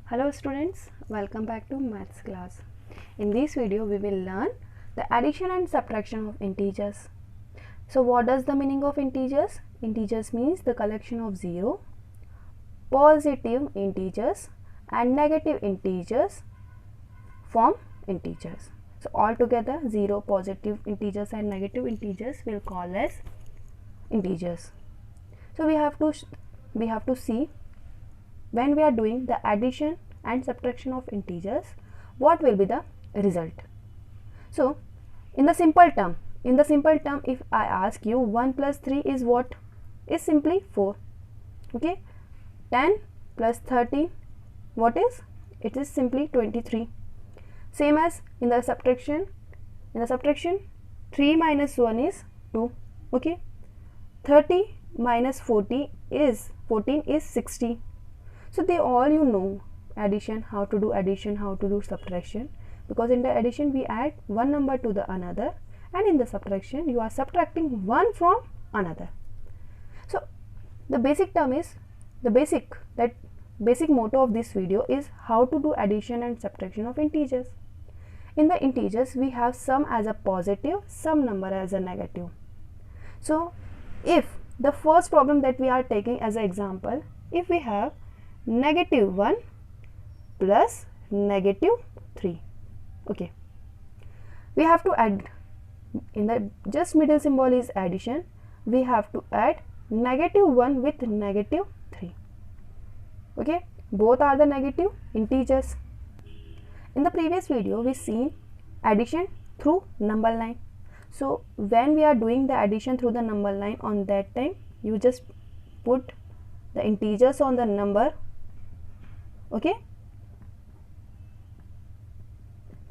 Hello students, welcome back to maths class. In this video we will learn the addition and subtraction of integers. So what does the meaning of integers? Integers means the collection of zero, positive integers and negative integers form integers. So altogether zero, positive integers and negative integers will call as integers. So we have to see when we are doing the addition and subtraction of integers, what will be the result. So in the simple term, if I ask you 1 plus 3 is what? Is simply 4. Okay, 10 plus 13, what is? It is simply 23. Same as in the subtraction. 3 minus 1 is 2. Okay, 30 minus 14 is 60. So they all addition, how to do addition, how to do subtraction, because in the addition we add one number to the another, and in the subtraction you are subtracting one from another. So the basic motto of this video is how to do addition and subtraction of integers. In the integers we have some as a positive, some number as a negative. So if the first problem that we are taking as an example, if we have negative 1 plus negative 3, okay, we have to add, in the just middle symbol is addition, we have to add negative 1 with negative 3. Okay, both are the negative integers. In the previous video we seen addition through number line. So when we are doing the addition through the number line, on that time you just put the integers on the number. Okay,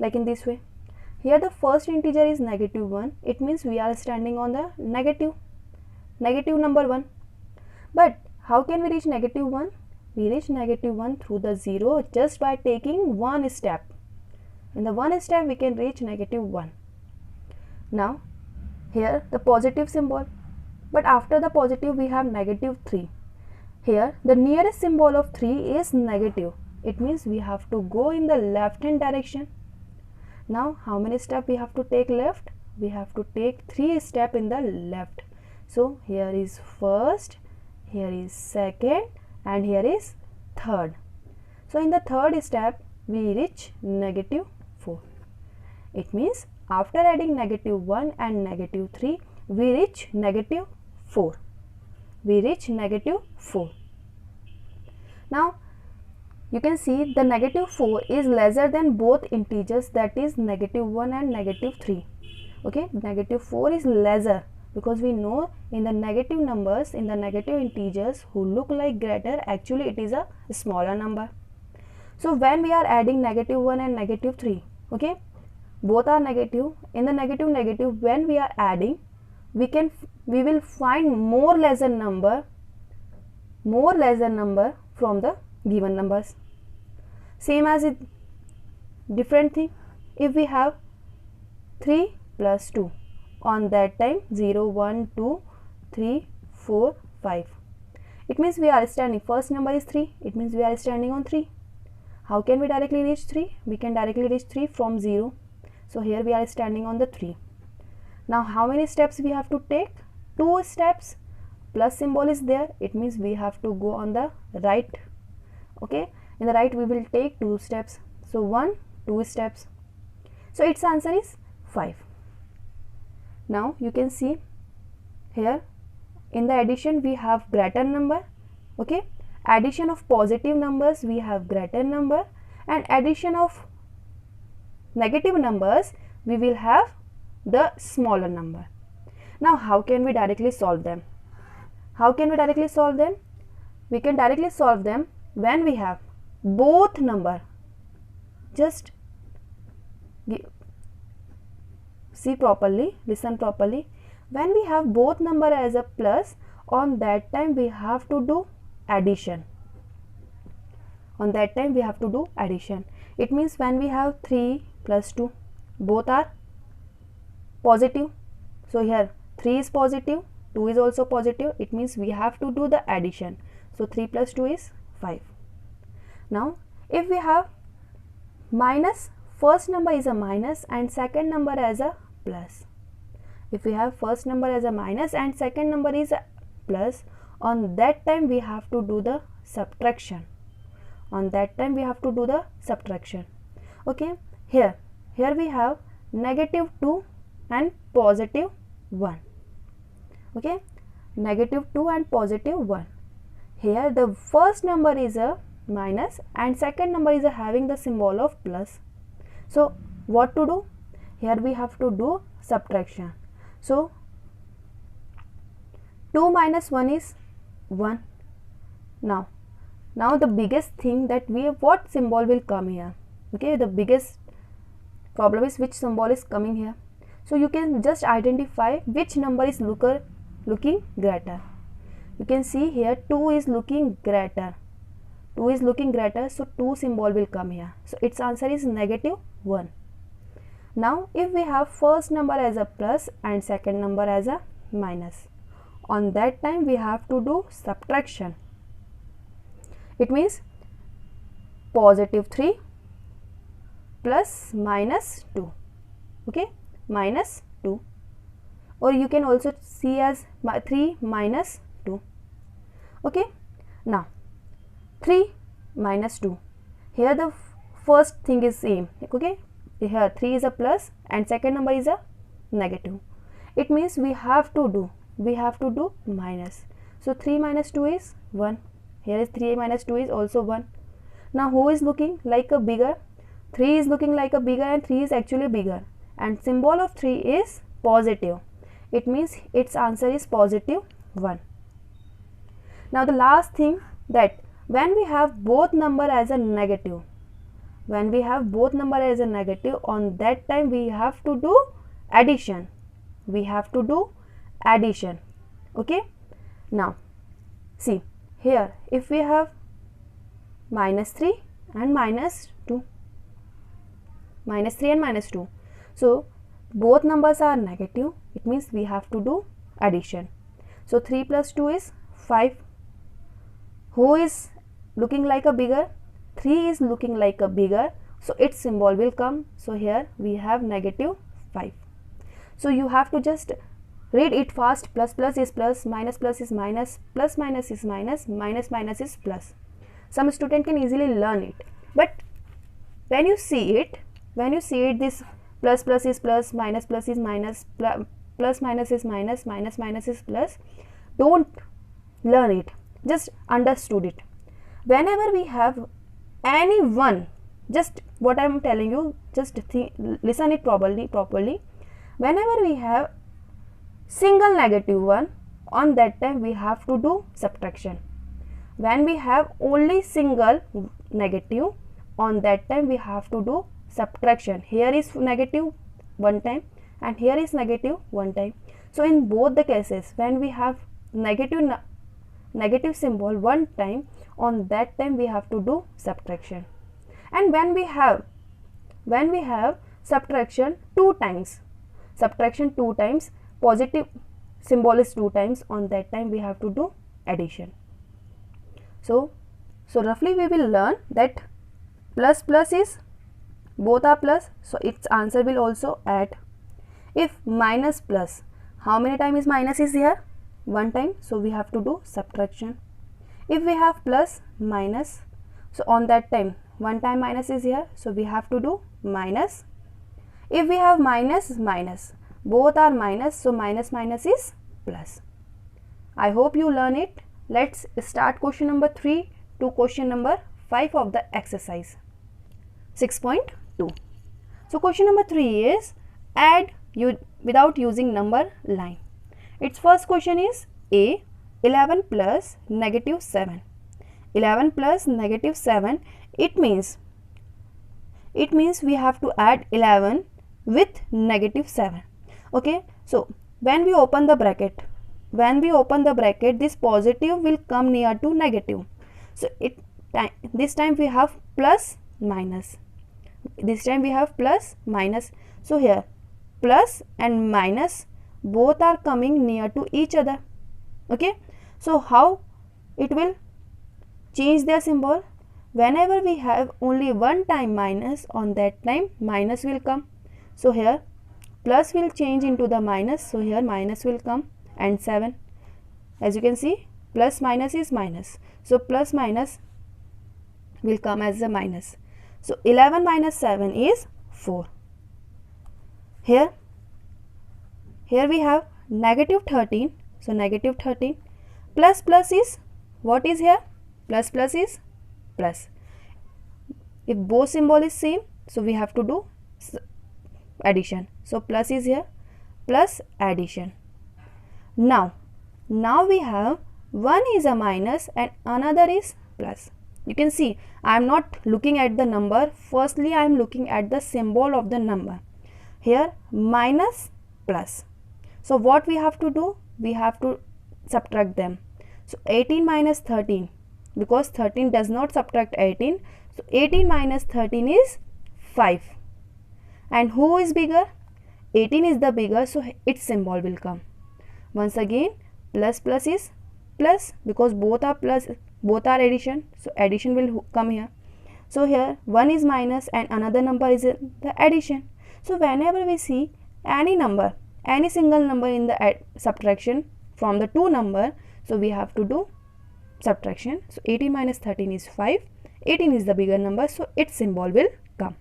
like in this way. Here the first integer is negative 1. It means we are standing on the negative number 1. But how can we reach negative 1? We reach negative 1 through the 0 just by taking one step. In the one step we can reach negative 1. Now here the positive symbol, but after the positive we have negative 3. Here the nearest symbol of 3 is negative. It means we have to go in the left hand direction. Now how many steps we have to take left? We have to take 3 steps in the left. So here is first, here is second, and here is third. So in the third step we reach negative 4. It means after adding negative 1 and negative 3 we reach negative 4. We reach negative 4. Now you can see the negative 4 is lesser than both integers, that is negative 1 and negative 3. Okay, negative 4 is lesser because we know in the negative numbers, in the negative integers who look like greater, actually it is a smaller number. So when we are adding negative 1 and negative 3, okay, both are negative. In the negative when we are adding, we will find more lesser number from the given numbers. Same as it different thing, if we have 3 plus 2, on that time 0, 1, 2, 3, 4, 5. It means we are standing, first number is 3, it means we are standing on 3. How can we directly reach 3? We can directly reach 3 from 0. So here we are standing on the 3. Now how many steps we have to take? 2 steps. Plus symbol is there, it means we have to go on the right. Okay, in the right we will take 2 steps. So 1, 2 steps. So its answer is 5. Now you can see here in the addition we have greater number. Okay, addition of positive numbers we have greater number, and addition of negative numbers we will have the smaller number. Now how can we directly solve them? How can we directly solve them? We can directly solve them when we have both number. Just see properly, listen properly. When we have both number as a plus, on that time we have to do addition. On that time we have to do addition. It means when we have 3 plus 2, both are positive. So here 3 is positive, 2 is also positive. It means we have to do the addition. So 3 plus 2 is 5. Now If we have minus, first number is a minus and second number as a plus. If we have first number as a minus and second number is a plus, on that time we have to do the subtraction. On that time we have to do the subtraction. Okay, here we have negative 2 and positive 1. Okay, negative 2 and positive 1. Here the first number is a minus and second number is a having the symbol of plus. So what to do? Here we have to do subtraction. So 2 minus 1 is 1. Now the biggest thing that what symbol will come here. Okay, the biggest problem is which symbol is coming here. So you can just identify which number is looking greater. You can see here 2 is looking greater. 2 is looking greater, so 2 symbol will come here. So its answer is negative 1. Now if we have first number as a plus and second number as a minus, on that time we have to do subtraction. It means positive 3 plus minus 2. Okay, minus 2, or you can also see as 3 minus 2. Okay, now 3 minus 2. Here the first thing is same. Okay, here 3 is a plus and second number is a negative. It means we have to do minus. So 3 minus 2 is 1. Here is 3 minus 2 is also 1. Now who is looking like a bigger? 3 is looking like a bigger and 3 is actually bigger, and symbol of 3 is positive. It means its answer is positive 1. Now the last thing, that when we have both number as a negative, on that time we have to do addition. Okay, now see here, if we have minus 3 and minus 2, so both numbers are negative, it means we have to do addition. So 3 plus 2 is 5. Who is looking like a bigger? 3 is looking like a bigger, so its symbol will come. So here we have negative 5. So you have to just read it fast. Plus plus is plus, minus plus is minus, plus minus is minus, minus minus is plus. Some student can easily learn it, but when you see it, this plus plus is plus, minus plus is minus, plus minus is minus, minus minus is plus, don't learn it, just understood it. Whenever we have any one, just what I am telling you, just listen it properly. Whenever we have single negative one, on that time we have to do subtraction. When we have only single negative, on that time we have to do subtraction. Here is negative one time and here is negative one time. So in both the cases, when we have negative symbol one time, on that time we have to do subtraction. And when we have subtraction two times, positive symbol is 2 times, on that time we have to do addition. So roughly we will learn that plus plus is, both are plus, so its answer will also add. If minus plus, how many times minus is here? 1 time, so we have to do subtraction. If we have plus minus, so on that time 1 time minus is here, so we have to do minus. If we have minus, both are minus, so minus minus is plus. I hope you learn it. Let's start question number 3 to question number 5 of the exercise 6.2. So question number 3 is add without using number line. Its first question is A, 11 plus negative 7. 11 plus negative 7, it means we have to add 11 with negative 7. Okay, so when we open the bracket, this positive will come near to negative. So this time we have plus minus. So here plus and minus both are coming near to each other. Okay, so how it will change their symbol? whenever we have only one time minus, on that time minus will come. So here plus will change into the minus, so here minus will come, and 7, as you can see, plus minus is minus, so plus minus will come as a minus. So 11 minus 7 is 4. Here we have negative 13, so negative 13 plus plus is what is here? Plus plus is plus. If both symbol is same, so we have to do addition. So plus is here, plus addition. Now we have one is a minus and another is plus. You can see I am not looking at the number, firstly I am looking at the symbol of the number. Here minus plus. So what we have to do? We have to subtract them. So 18 minus 13, because 13 does not subtract 18, so 18 minus 13 is 5. And who is bigger? 18 is the bigger, so its symbol will come. Once again, plus plus is plus, because both are plus, both are addition, so addition will come here. So here one is minus and another number is the addition. So whenever we see any number, any single number in the subtraction from the two number, so we have to do subtraction. So 18 minus 13 is 5, 18 is the bigger number, so its symbol will come.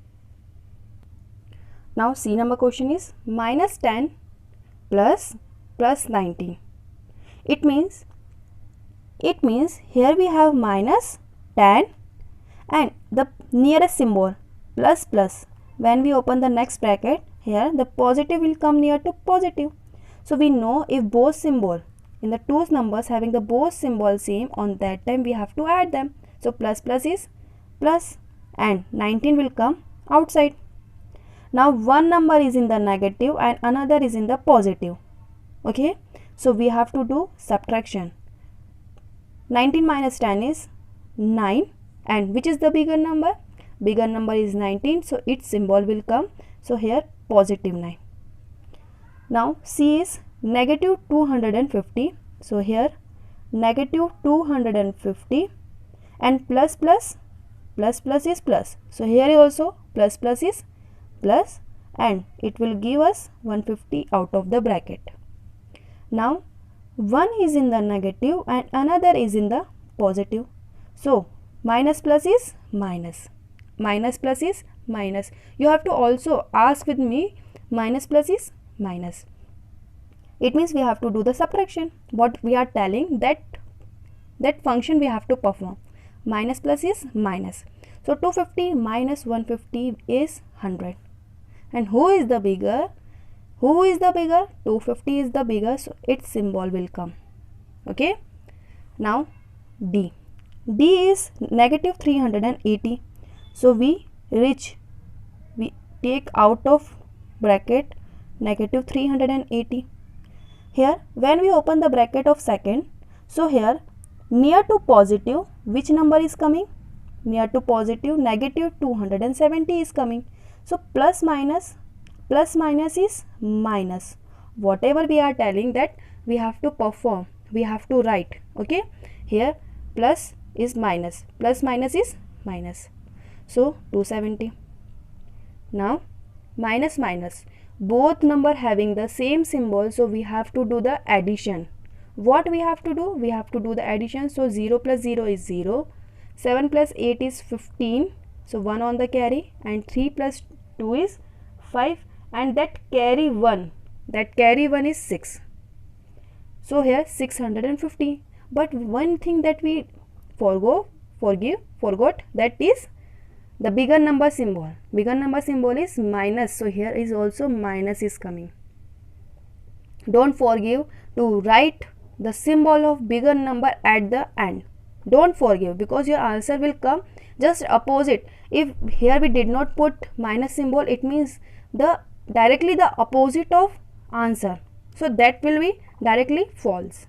Now C number question is minus 10 plus 19. It means here we have minus 10 and the nearest symbol plus plus. When we open the next bracket, here the positive will come near to positive. So we know if both symbol in the two numbers having the both symbol same, on that time we have to add them. So plus plus is plus and 19 will come outside. Now one number is in the negative and another is in the positive. Okay, so we have to do subtraction. 19 minus 10 is 9, and which is the bigger number? Bigger number is 19, so its symbol will come. So here positive 9. Now C is negative 250. So here negative 250 and plus plus is plus. So here also plus plus is plus and it will give us 150 out of the bracket. Now one is in the negative and another is in the positive. So minus plus is minus. Minus plus is minus. You have to also ask with me, minus plus is minus. It means we have to do the subtraction. What we are telling, that function we have to perform. Minus plus is minus. So 250 minus 150 is 100. And who is the bigger? Who is the bigger? 250 is the bigger, so its symbol will come. Okay. Now D. D is negative 380. So we take out of bracket negative 380. Here when we open the bracket of second, so here near to positive, which number is coming? Near to positive, negative 270 is coming. So plus minus is minus. Whatever we are telling, that we have to perform, we have to write. Okay, here plus is minus, plus minus is minus. So 270. Now minus minus, both number having the same symbol, so we have to do the addition. What we have to do? We have to do the addition. So 0 plus 0 is 0, 7 plus 8 is 15, so 1 on the carry, and 3 plus 2 is 5, and that carry 1 is 6. So here 650. But one thing that we forgot, that is the bigger number symbol. Bigger number symbol is minus, so here is also minus is coming. Don't forget to write the symbol of bigger number at the end. Don't forget, because your answer will come just opposite. If here we did not put minus symbol, it means directly the opposite of answer, so that will be directly false.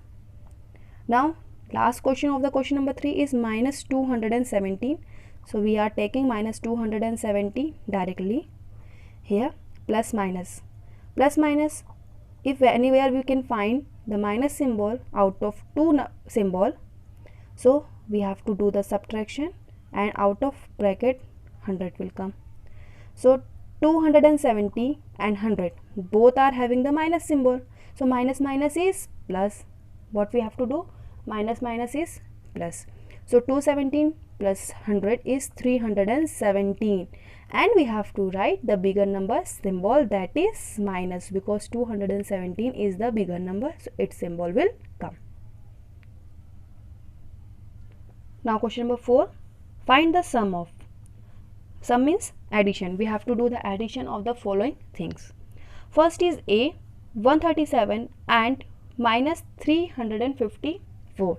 Now last question of the question number 3 is minus 217. So we are taking minus 270 directly. Here plus minus, if anywhere we can find the minus symbol out of two symbol, so we have to do the subtraction. and out of bracket 100 will come. So 270 and 100 both are having the minus symbol. So minus minus is plus. What we have to do? Minus minus is plus. So 217 plus 100 is 317, and we have to write the bigger number symbol, that is minus, because 217 is the bigger number, so its symbol will come. Now question number 4, find the sum of. Sum means addition. We have to do the addition of the following things. First is A, 137 and minus 354.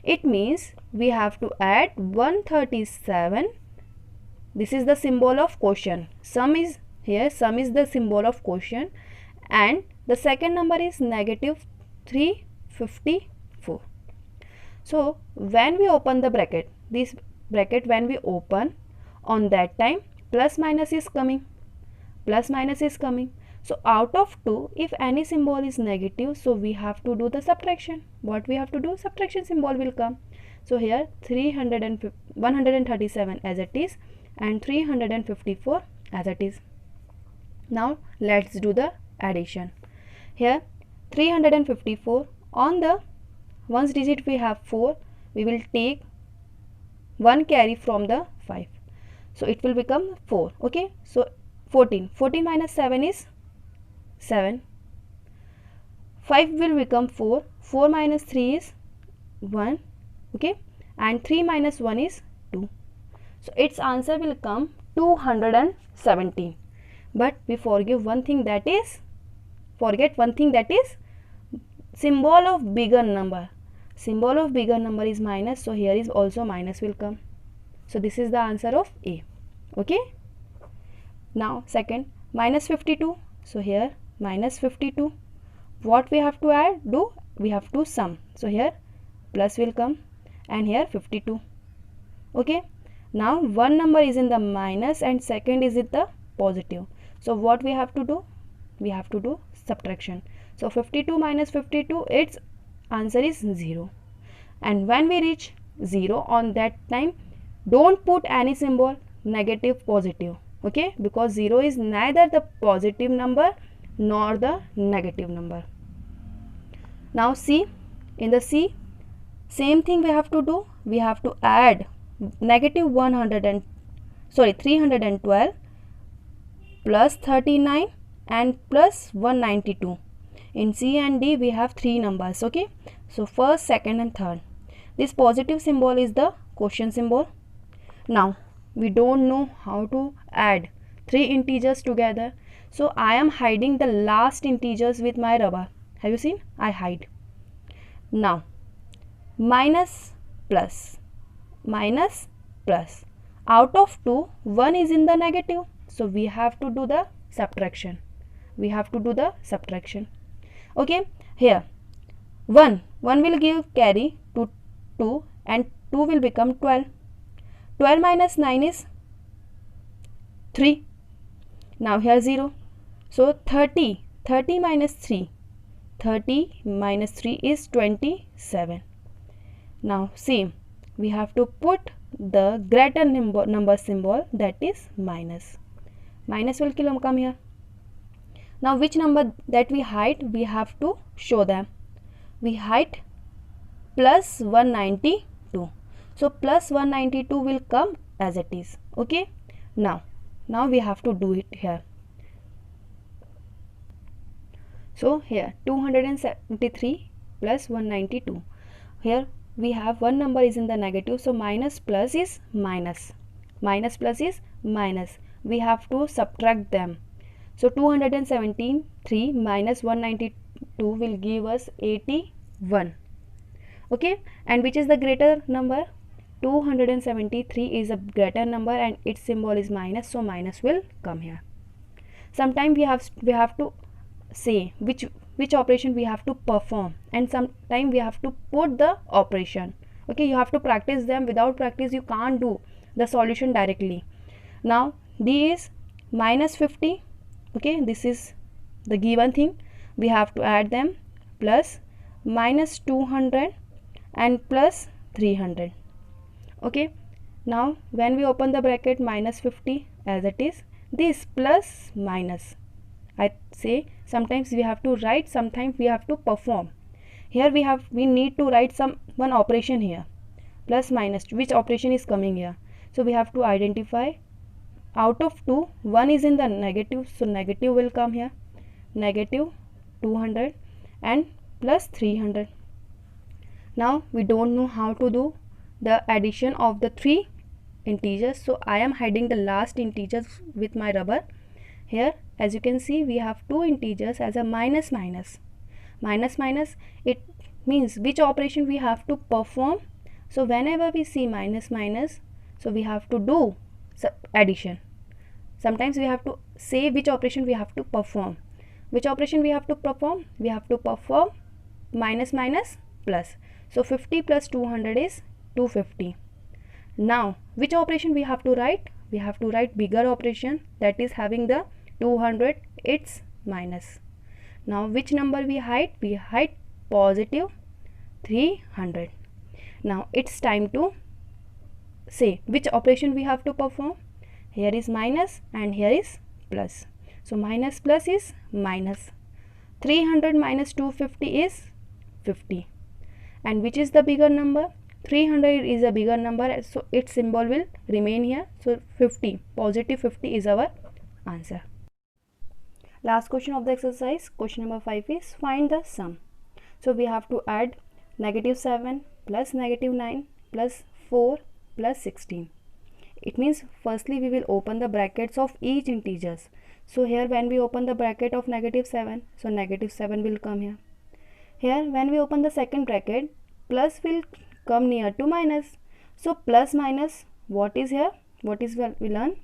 It means we have to add 137. This is the symbol of quotient. Sum is here, sum is the symbol of quotient, and the second number is negative 354. So when we open the bracket, this bracket when we open, on that time plus minus is coming, plus minus is coming. So out of 2, if any symbol is negative, so we have to do the subtraction. What we have to do? Subtraction symbol will come. So here 137 as it is and 354 as it is. Now let's do the addition. Here 354, on the ones digit we have 4, we will take 1 carry from the 5. So it will become 4. Okay. So 14. 14 minus 7 is 7. 5 will become 4. 4 minus 3 is 1. Okay. And 3 minus 1 is 2. So its answer will come 217. But we forget one thing, that is symbol of bigger number. Symbol of bigger number is minus. So here is also minus will come. So this is the answer of A. Okay. Now second, minus 52. So here minus 52. What we have to add? We have to sum. So here plus will come and here 52. Okay. Now one number is in the minus and second is in the positive. So what we have to do? We have to do subtraction. So 52 minus 52, its answer is 0. And when we reach 0, on that time, don't put any symbol, negative, positive. Okay, because 0 is neither the positive number nor the negative number. Now C, in the C, same thing we have to do. We have to add negative 312 plus 39 and plus 192. In C and D we have 3 numbers. Okay, so first, second and third. This positive symbol is the quotient symbol. Now we don't know how to add 3 integers together, so I am hiding the last integers with my rubber. Have you seen? I hide. Now minus plus, out of 2, 1 is in the negative, so we have to do the subtraction. Okay, here 1 will give carry to 2 and 2 will become 12. 12 minus 9 is 3. Now here 0. So 30 minus 3. 30 minus 3 is 27. Now same, we have to put the greater number symbol, that is minus. Minus will come here. Now which number that we hide, we have to show them. We hide plus 192. So plus 192 will come as it is. Okay. Now we have to do it here. So here 273 plus 192. Here we have one number is in the negative, so minus plus is minus. Minus plus is minus. We have to subtract them. So 273 minus 192 will give us 81. Okay, and which is the greater number? 273 is a greater number and its symbol is minus, so minus will come here. Sometimes we have to say which operation we have to perform, and sometimes we have to put the operation. Okay, you have to practice them. Without practice you can't do the solution directly. Now D is minus 50. Okay, this is the given thing. We have to add them, plus minus 200 and plus 300. Okay, Now when we open the bracket, minus 50 as it is, this plus minus, I say sometimes we have to write, sometimes we have to perform. Here we need to write one operation here, plus minus, which operation is coming here. So we have to identify, out of 2, 1 is in the negative, so negative will come here, negative 200 and plus 300. Now we don't know how to do the addition of the 3 integers, so I am hiding the last integers with my rubber. Here as you can see, we have 2 integers as a minus minus. Minus minus, it means which operation we have to perform. So whenever we see minus minus, so we have to do addition. Sometimes we have to say which operation we have to perform. Which operation we have to perform? We have to perform minus minus plus. So 50 plus 200 is 250. Now which operation we have to write? We have to write bigger operation, that is having the 200, it's minus. Now which number we hide? We hide positive 300. Now it's time to say which operation we have to perform. Here is minus and here is plus. So minus plus is minus. 300 minus 250 is 50. And which is the bigger number? 300 is a bigger number, so its symbol will remain here. So 50, positive 50 is our answer. Last question of the exercise, question number 5 is find the sum. So we have to add negative 7 plus negative 9 plus 4 plus 16. It means firstly we will open the brackets of each integers. So here when we open the bracket of negative 7, so negative 7 will come here. Here when we open the second bracket, plus will come near to minus. So plus minus, what is here? What is we learn?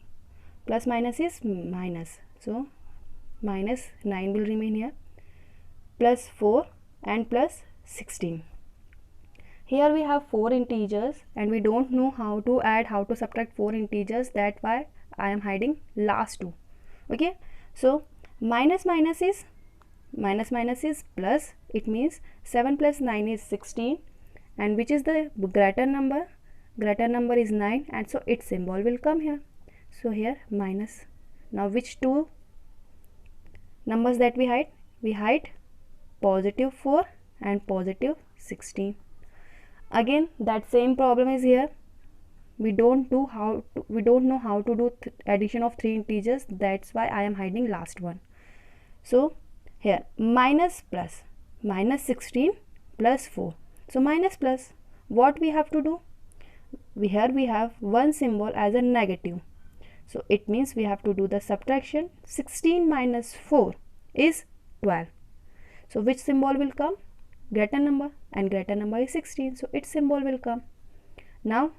Plus minus is minus. So minus 9 will remain here, plus 4 and plus 16. Here we have 4 integers and we don't know how to add, how to subtract 4 integers. That's why I am hiding last 2. Okay, so minus minus is plus. It means 7 plus 9 is 16. And which is the greater number? Greater number is 9, and so its symbol will come here. So here minus. Now which 2 numbers that we hide? We hide positive 4 and positive 16. Again that same problem is here. We don't know how to do addition of 3 integers. That's why I am hiding last one. So here minus plus, minus 16 plus 4. So minus plus, what we have to do? Here we have one symbol as a negative. So it means we have to do the subtraction. 16 minus 4 is 12. So which symbol will come? Greater number, and greater number is 16. So its symbol will come. Now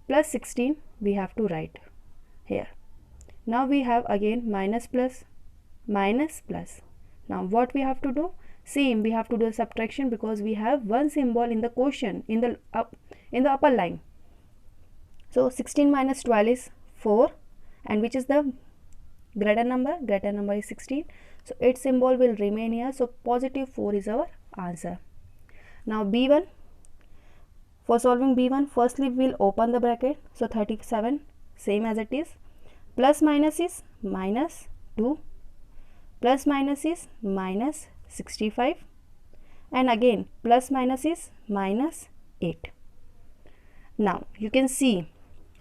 plus 16 we have to write here. Now we have again minus plus, minus plus. Now what we have to do? Same, we have to do a subtraction because we have one symbol in the quotient in the upper line. So 16 minus 12 is 4, and which is the greater number? Greater number is 16. So its symbol will remain here. So positive 4 is our answer. Now B1. For solving B1, firstly we will open the bracket. So 37, same as it is. Plus minus is minus 2. Plus minus is minus 65, and again plus minus is minus 8. Now you can see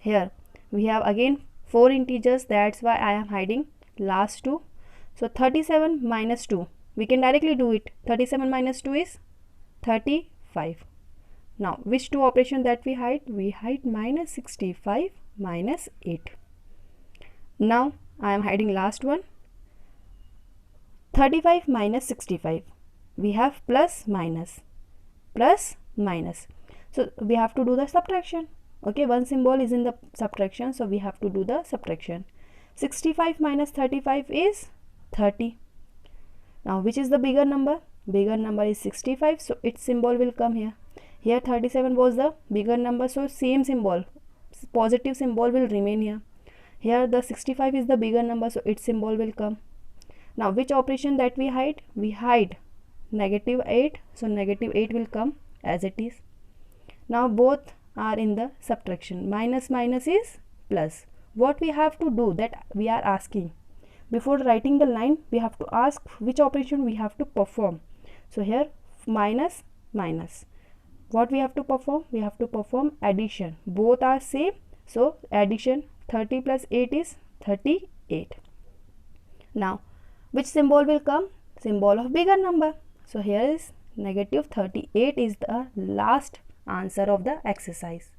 here we have again 4 integers. That's why I am hiding last 2. So 37 minus 2, we can directly do it. 37 minus 2 is 35. Now which 2 operation that we hide? We hide minus 65 minus 8. Now I am hiding last one. 35 minus 65, we have plus minus, plus minus. So we have to do the subtraction. Okay, one symbol is in the subtraction, so we have to do the subtraction. 65 minus 35 is 30. Now which is the bigger number? Bigger number is 65, so its symbol will come here. Here 37 was the bigger number, so same symbol, positive symbol will remain here. Here the 65 is the bigger number, so its symbol will come. Now which operation that we hide? We hide negative 8, so negative 8 will come as it is. Now both are in the subtraction. Minus minus is plus. What we have to do, that we are asking. Before writing the line, we have to ask which operation we have to perform. So here minus minus. What we have to perform? We have to perform addition. Both are same. So addition, 30 plus 8 is 38. Now which symbol will come? Symbol of bigger number. So here is negative 38 is the last answer of the exercise.